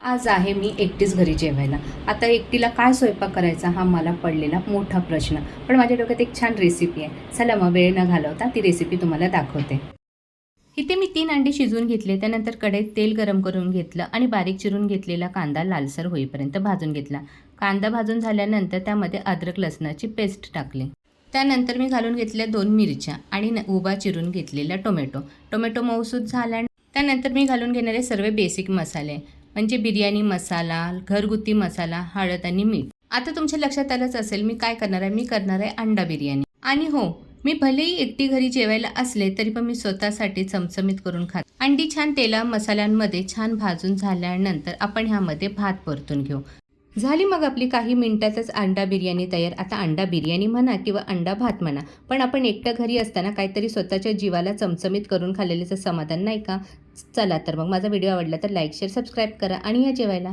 आज आहे मी एकटीच घरी जेवायला. आता एकटीला काय स्वयंपाक करायचा हा मला पडलेला मोठा प्रश्न. पण माझ्या डोक्यात एक छान रेसिपी आहे. चला मग वेळ न घालवता ती रेसिपी तुम्हाला दाखवते. इथे मी 3 अंडी शिजवून घेतले. त्यानंतर कढईत तेल गरम करून घेतलं आणि बारीक चिरून घेतलेला कांदा लालसर होईपर्यंत भाजून घेतला. कांदा भाजून झाल्यानंतर त्यामध्ये अद्रक लसणाची पेस्ट टाकली. त्यानंतर मी घालून घेतल्या 2 मिरच्या आणि उभा चिरून घेतलेला टोमॅटो मऊसूत झाला. त्यानंतर मी घालून घेणारे सर्व बेसिक मसाले म्हणजे बिर्याणी मसाला, घरगुती मसाला, हळद आणि मीठ. आता तुमच्या लक्षात आलंच असेल मी काय करणार आहे. मी करणार आहे अंडा बिर्याणी. आणि हो, मी भलेही एकटी घरी जेवायला असले तरी पण मी स्वतःसाठी चमचमीत करून खाते. अंडी छान मसाल्यांमध्ये छान भाजून झाल्यानंतर आपण ह्यामध्ये भात परतून घेऊ. झाली मग आपली काही मिनिटातच अंडा बिर्याणी तयार. आता अंडा बिर्याणी म्हणा किंवा अंडा भात म्हणा, पण आपण एकटं घरी असताना काहीतरी स्वतःच्या जीवाला चमचमीत करून खाल्लेल्याचं समाधान नाही का? चला तर मग माझा व्हिडिओ आवडला तर लाईक, शेअर, सबस्क्राईब करा आणि या जेवायला.